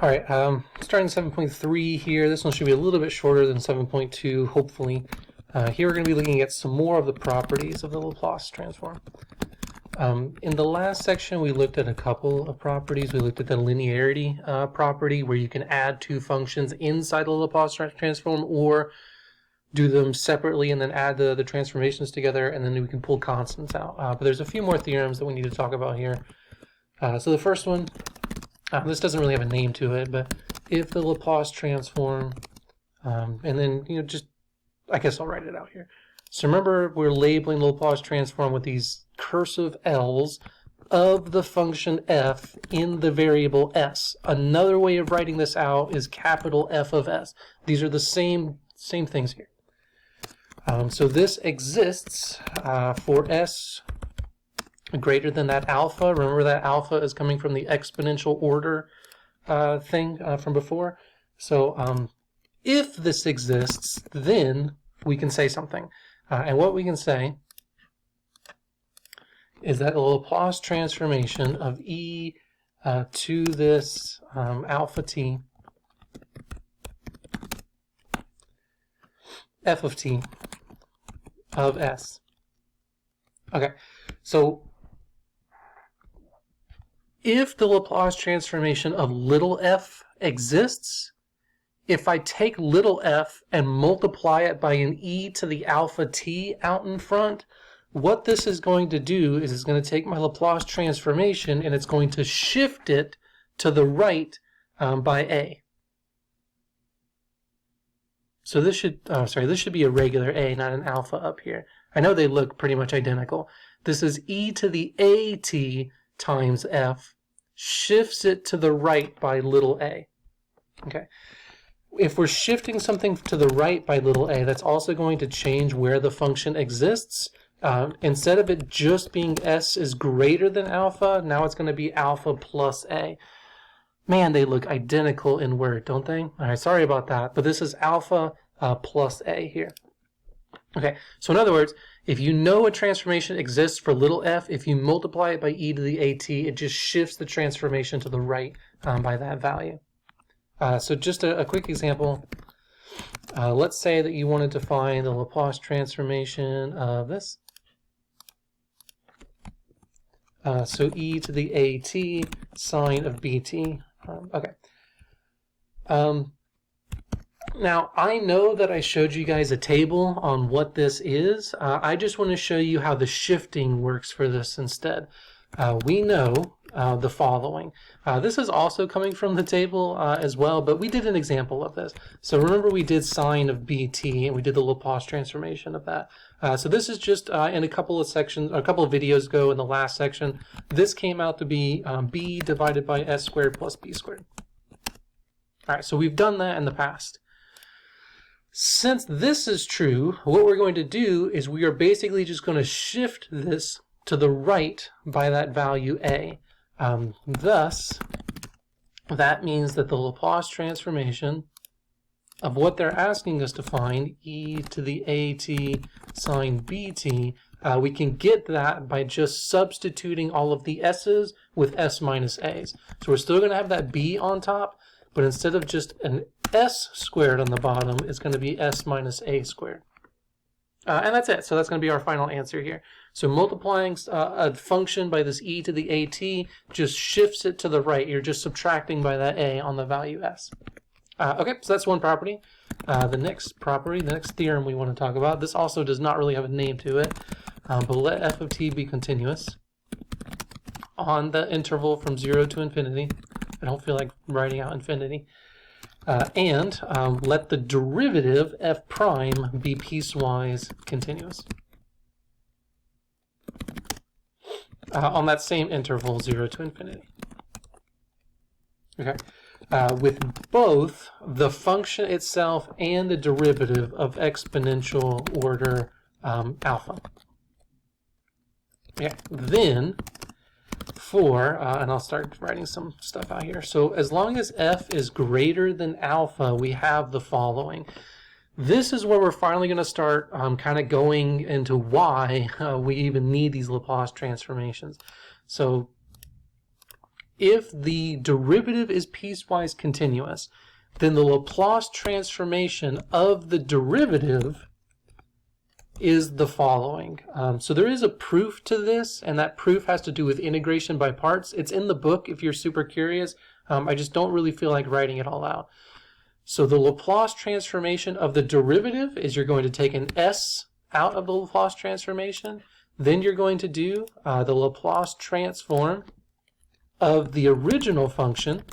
All right, starting 7.3 here. This one should be a little bit shorter than 7.2, hopefully. Here we're going to be looking at some more of the properties of the Laplace transform. In the last section, we looked at a couple of properties. We looked at the linearity property, where you can add two functions inside the Laplace transform, or do them separately and then add the transformations together, and then we can pull constants out. But there's a few more theorems that we need to talk about here. So the first one, this doesn't really have a name to it, but if the Laplace transform, and then, just, I guess I'll write it out here. So remember, we're labeling the Laplace transform with these cursive L's of the function f in the variable s. Another way of writing this out is capital F of s. These are the same things here. So this exists for s greater than that alpha. Remember that alpha is coming from the exponential order thing from before. So if this exists, then we can say something. And what we can say is that the Laplace transformation of e to this alpha t f of t of s. Okay, so if the Laplace transformation of little f exists, if I take little f and multiply it by an e to the alpha t out in front, what this is going to do is it's going to take my Laplace transformation and it's going to shift it to the right by a. So this should, this should be a regular a, not an alpha up here. I know they look pretty much identical. This is e to the at times f, shifts it to the right by little a. Okay. If we're shifting something to the right by little a, that's also going to change where the function exists. Instead of it just being s is greater than alpha, now it's going to be alpha plus a. Man, they look identical in Word, don't they? All right, sorry about that, but this is alpha plus a here. Okay, so in other words, if you know a transformation exists for little f, if you multiply it by e to the at, it just shifts the transformation to the right by that value. So just a quick example. Let's say that you wanted to find the Laplace transformation of this. So e to the at sine of bt. Okay. Now, I know that I showed you guys a table on what this is. I just want to show you how the shifting works for this instead. We know the following. This is also coming from the table as well, but we did an example of this. So remember, we did sine of bt, and we did the Laplace transformation of that. So this is just in a couple of sections, a couple of videos ago in the last section. This came out to be b divided by s squared plus b squared. All right, so we've done that in the past. Since this is true, what we're going to do is we are basically just going to shift this to the right by that value a. Thus, that means that the Laplace transformation of what they're asking us to find, e to the at sine bt, we can get that by just substituting all of the s's with s minus a's. So we're still going to have that b on top, but instead of just an s squared on the bottom, it's going to be s minus a squared. And that's it. So that's going to be our final answer here. So multiplying a function by this e to the at just shifts it to the right. You're just subtracting by that a on the value s. Okay, so that's one property. The next property, the next theorem we want to talk about, this also does not really have a name to it, but let f of t be continuous on the interval from 0 to infinity. I don't feel like writing out infinity. And let the derivative f prime be piecewise continuous on that same interval 0 to infinity. Okay, with both the function itself and the derivative of exponential order alpha. Okay, then for, and I'll start writing some stuff out here. So as long as f is greater than alpha, we have the following. This is where we're finally going to start kind of going into why we even need these Laplace transformations. So if the derivative is piecewise continuous, then the Laplace transformation of the derivative is the following. So there is a proof to this, and that proof has to do with integration by parts. It's in the book if you're super curious. I just don't really feel like writing it all out. So the Laplace transformation of the derivative is you're going to take an s out of the Laplace transformation. Then you're going to do the Laplace transform of the original function.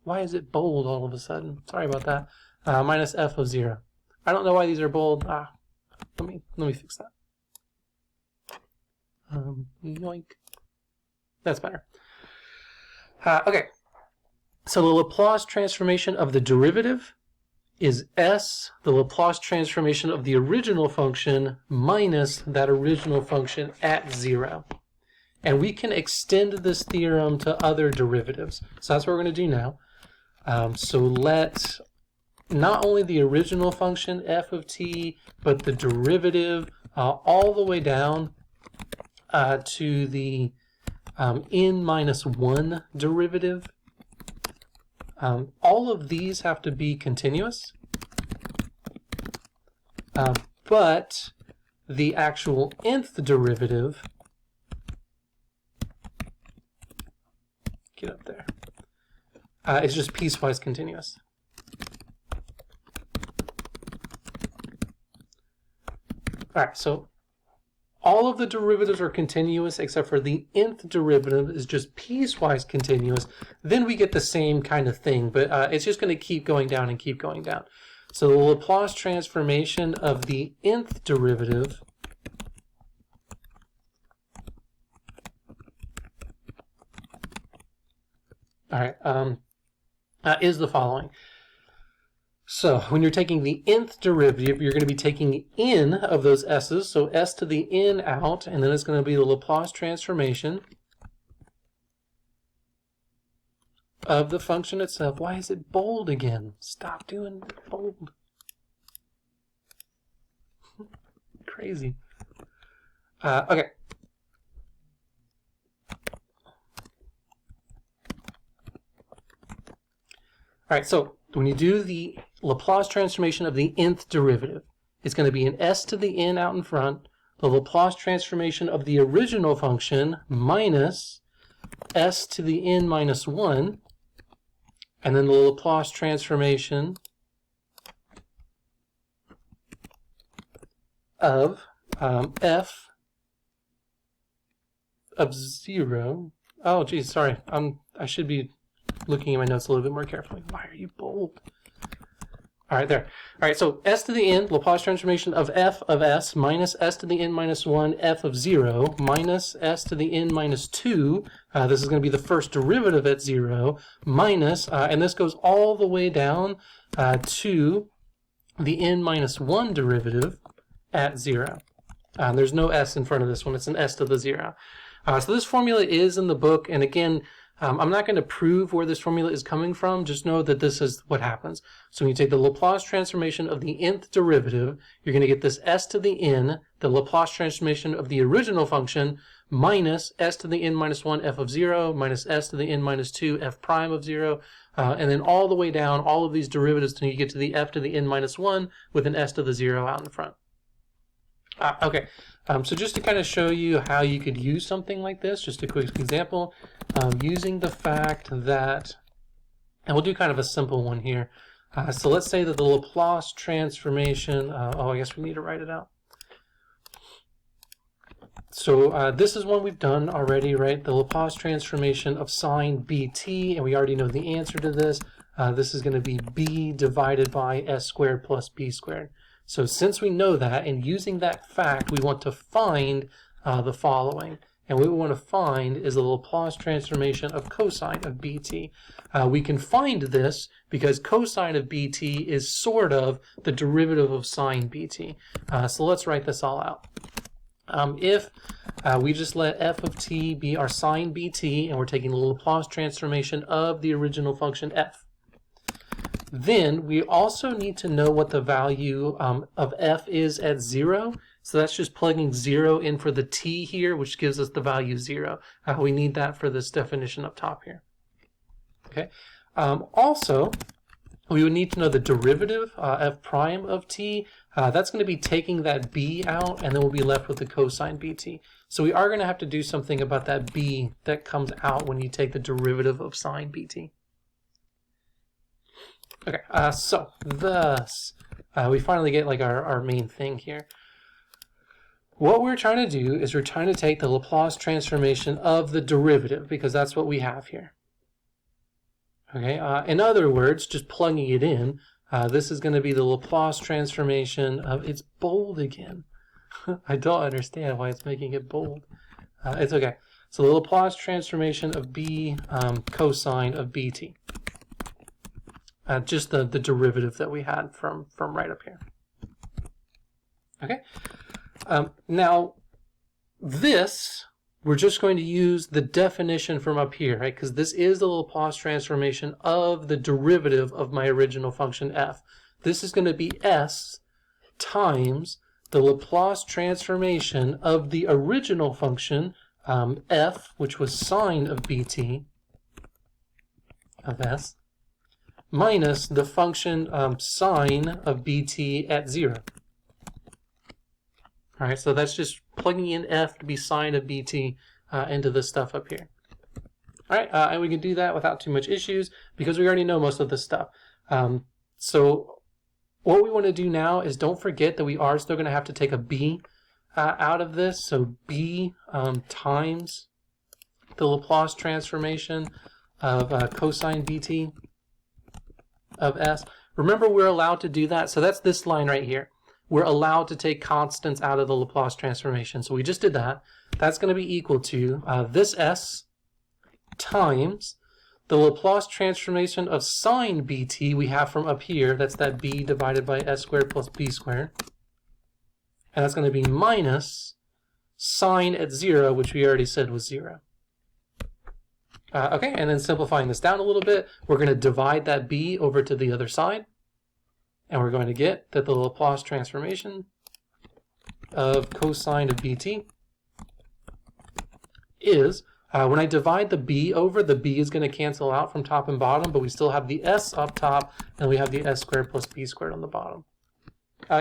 Why is it bold all of a sudden? Sorry about that. Minus f of 0. I don't know why these are bold. Let me fix that. Yoink. That's better. Okay. So the Laplace transformation of the derivative is s, the Laplace transformation of the original function minus that original function at 0. And we can extend this theorem to other derivatives. So that's what we're going to do now. So let not only the original function f of t, but the derivative all the way down to the n minus 1 derivative. All of these have to be continuous, but the actual nth derivative, get up there, is just piecewise continuous. All right, so all of the derivatives are continuous except for the nth derivative is just piecewise continuous. Then we get the same kind of thing, but it's just going to keep going down and keep going down. So the Laplace transformation of the nth derivative is the following. So when you're taking the nth derivative, you're going to be taking n of those s's, so s to the n out, and then it's going to be the Laplace transformation of the function itself. Why is it bold again? Stop doing bold. Crazy. Okay. All right, so when you do the Laplace transformation of the nth derivative, it's going to be an s to the n out in front, the Laplace transformation of the original function minus s to the n minus 1, and then the Laplace transformation of f of 0. Oh, geez, sorry. I should be looking at my notes a little bit more carefully. Why are you bold? All right, there. All right, so s to the n, Laplace transformation of f of s minus s to the n minus 1 f of 0 minus s to the n minus 2. This is going to be the first derivative at 0 minus, and this goes all the way down to the n minus 1 derivative at 0. There's no s in front of this one. It's an s to the 0. So this formula is in the book, and again, I'm not going to prove where this formula is coming from. Just know that this is what happens. So when you take the Laplace transformation of the nth derivative, you're going to get this s to the n, the Laplace transformation of the original function, minus s to the n minus 1 f of 0, minus s to the n minus 2 f prime of 0, and then all the way down, all of these derivatives until you get to the f to the n minus 1 with an s to the 0 out in front. Okay. So just to kind of show you how you could use something like this, just a quick example, using the fact that, and we'll do kind of a simple one here. So let's say that the Laplace transformation, I guess we need to write it out. So this is one we've done already, right? The Laplace transformation of sine bt, and we already know the answer to this. This is going to be b divided by s squared plus b squared. So since we know that, and using that fact, we want to find the following. And what we want to find is the Laplace transformation of cosine of bt. We can find this because cosine of bt is sort of the derivative of sine bt. So let's write this all out. If we just let f of t be our sine bt, and we're taking the Laplace transformation of the original function f, then we also need to know what the value of f is at 0. So that's just plugging 0 in for the t here, which gives us the value 0. We need that for this definition up top here. Okay. Also, we would need to know the derivative, f prime of t. That's going to be taking that b out, and then we'll be left with the cosine bt. So we are going to have to do something about that b that comes out when you take the derivative of sine bt. Okay, so thus, we finally get like our main thing here. What we're trying to do is we're trying to take the Laplace transformation of the derivative, because that's what we have here. Okay, in other words, just plugging it in, this is going to be the Laplace transformation of, it's bold again. I don't understand why it's making it bold. It's okay. So the Laplace transformation of b cosine of bt. Just the derivative that we had from right up here. Okay. Now, this, we're just going to use the definition from up here, right? Because this is the Laplace transformation of the derivative of my original function f. This is going to be s times the Laplace transformation of the original function f, which was sine of bt of s, minus the function sine of bt at 0. All right, so that's just plugging in f to be sine of bt into this stuff up here. All right, and we can do that without too much issues because we already know most of this stuff. So what we want to do now is don't forget that we are still going to have to take a b out of this. So b times the Laplace transformation of cosine bt of s. Remember, we're allowed to do that. So that's this line right here. We're allowed to take constants out of the Laplace transformation. So we just did that. That's going to be equal to this s times the Laplace transformation of sine bt we have from up here. That's that b divided by s squared plus b squared. And that's going to be minus sine at 0, which we already said was 0. Okay, and then simplifying this down a little bit, we're going to divide that b over to the other side. And we're going to get that the Laplace transformation of cosine of bt is, when I divide the b over, the b is going to cancel out from top and bottom, but we still have the s up top, and we have the s squared plus b squared on the bottom.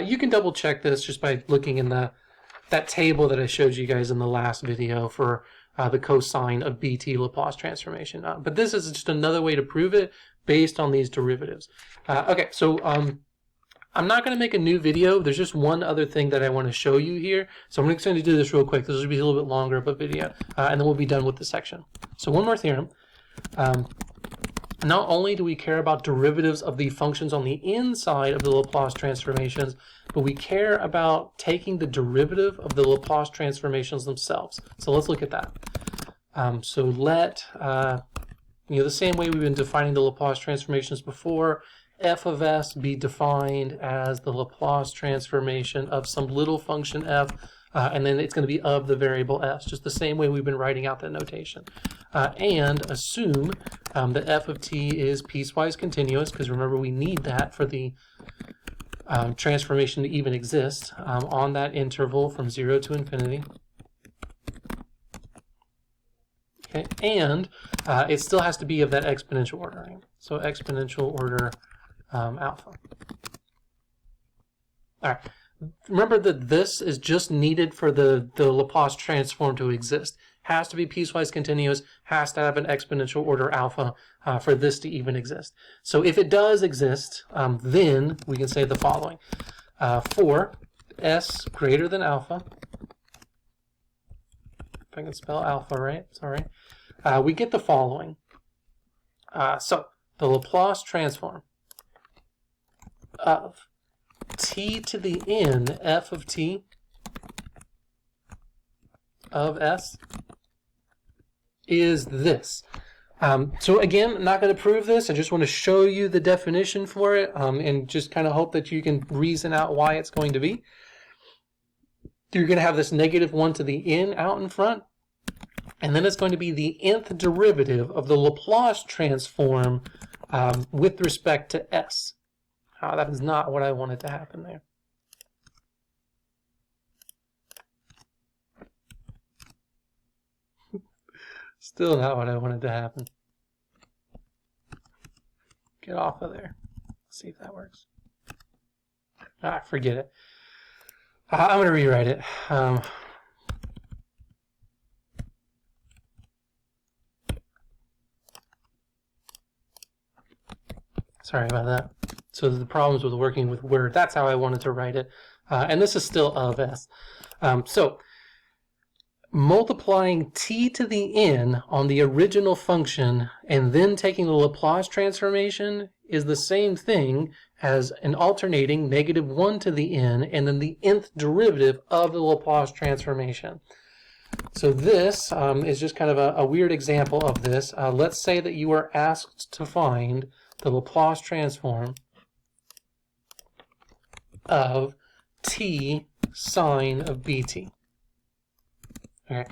You can double check this just by looking in that table that I showed you guys in the last video for the cosine of bt Laplace transformation. But this is just another way to prove it based on these derivatives. Okay, so I'm not going to make a new video. There's just one other thing that I want to show you here. So I'm just going to do this real quick. This will be a little bit longer of a video, and then we'll be done with the section. So one more theorem. Not only do we care about derivatives of the functions on the inside of the Laplace transformations, but we care about taking the derivative of the Laplace transformations themselves. So let's look at that. So let, the same way we've been defining the Laplace transformations before, f of s be defined as the Laplace transformation of some little function f, and then it's going to be of the variable s, just the same way we've been writing out that notation. And assume that f of t is piecewise continuous, because remember we need that for the transformation to even exist on that interval from 0 to infinity. Okay, and it still has to be of that exponential order, right? So exponential order alpha. All right. Remember that this is just needed for the Laplace transform to exist. Has to be piecewise continuous, has to have an exponential order alpha for this to even exist. So if it does exist, then we can say the following. For s greater than alpha, if I can spell alpha right, sorry, we get the following. So the Laplace transform of t to the n f of t of s is this. So again, I'm not going to prove this. I just want to show you the definition for it and just kind of hope that you can reason out why it's going to be. You're going to have this -1 to the n out in front, and then it's going to be the nth derivative of the Laplace transform with respect to s. That is not what I wanted to happen there. Still not what I wanted to happen. Get off of there. Let's see if that works. Ah, forget it. I'm going to rewrite it. Sorry about that. So the problems with working with Word, that's how I wanted to write it. And this is still of s. So multiplying t to the n on the original function and then taking the Laplace transformation is the same thing as an alternating -1 to the n and then the nth derivative of the Laplace transformation. So this is just kind of a weird example of this. Let's say that you are asked to find the Laplace transform of t sine of bt. Okay.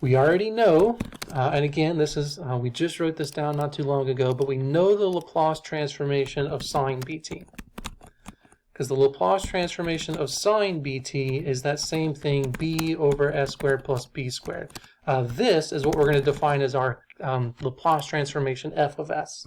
We already know, and again, this is we just wrote this down not too long ago, but we know the Laplace transformation of sine bt. Because the Laplace transformation of sine bt is that same thing, b over s squared plus b squared. This is what we're going to define as our Laplace transformation f of s.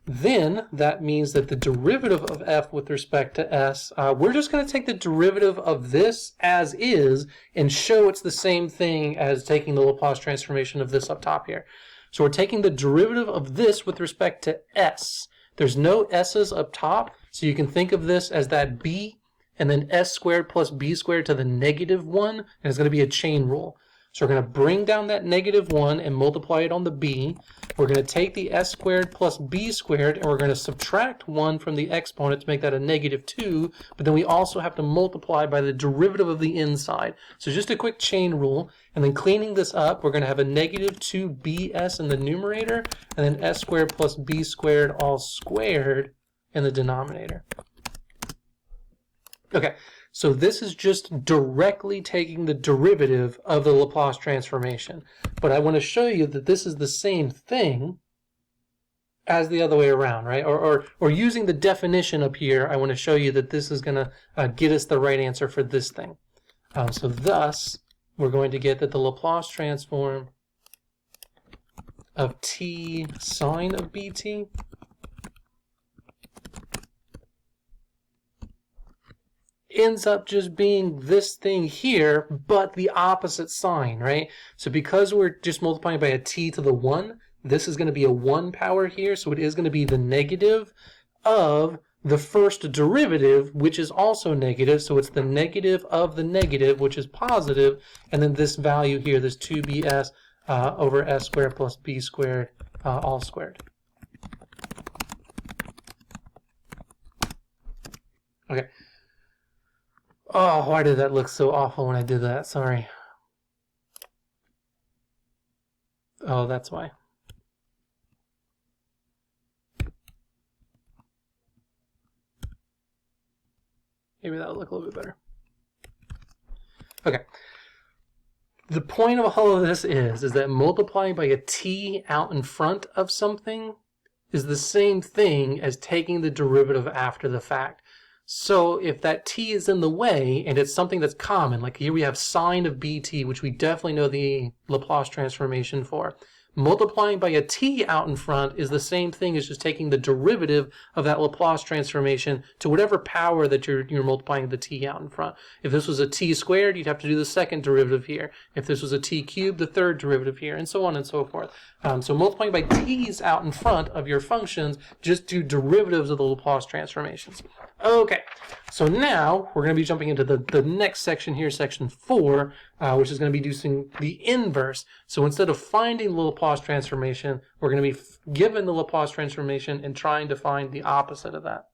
Then that means that the derivative of f with respect to s, we're just going to take the derivative of this as is and show it's the same thing as taking the Laplace transformation of this up top here. So we're taking the derivative of this with respect to s. There's no s's up top, so you can think of this as that b and then s squared plus b squared to the -1, and it's going to be a chain rule. So we're going to bring down that -1 and multiply it on the b. We're going to take the s squared plus b squared, and we're going to subtract 1 from the exponent to make that a -2, but then we also have to multiply by the derivative of the inside. So just a quick chain rule, and then cleaning this up, we're going to have a -2bs in the numerator, and then s squared plus b squared all squared in the denominator. Okay. So this is just directly taking the derivative of the Laplace transformation. But I want to show you that this is the same thing as the other way around, right? Or using the definition up here, I want to show you that this is going to get us the right answer for this thing. So thus, we're going to get that the Laplace transform of t sine of bt ends up just being this thing here, but the opposite sign, right? So because we're just multiplying by a t to the 1, this is going to be a 1 power here, so it is going to be the negative of the first derivative, which is also negative, so it's the negative of the negative, which is positive, and then this value here, this 2bs over s squared plus b squared all squared. Okay. Oh, why did that look so awful when I did that? Sorry. Oh, that's why. Maybe that'll look a little bit better. Okay. The point of all of this is that multiplying by a t out in front of something is the same thing as taking the derivative after the fact. So if that t is in the way, and it's something that's common, like here we have sine of bt, which we definitely know the Laplace transformation for, multiplying by a t out in front is the same thing as just taking the derivative of that Laplace transformation to whatever power that you're multiplying the t out in front. If this was a t squared, you'd have to do the second derivative here. If this was a t cubed, the third derivative here, and so on and so forth. So multiplying by t's out in front of your functions, just do derivatives of the Laplace transformations. Okay, so now we're going to be jumping into the next section here, section 4, which is going to be using the inverse. So instead of finding the Laplace transformation, we're going to be given the Laplace transformation and trying to find the opposite of that.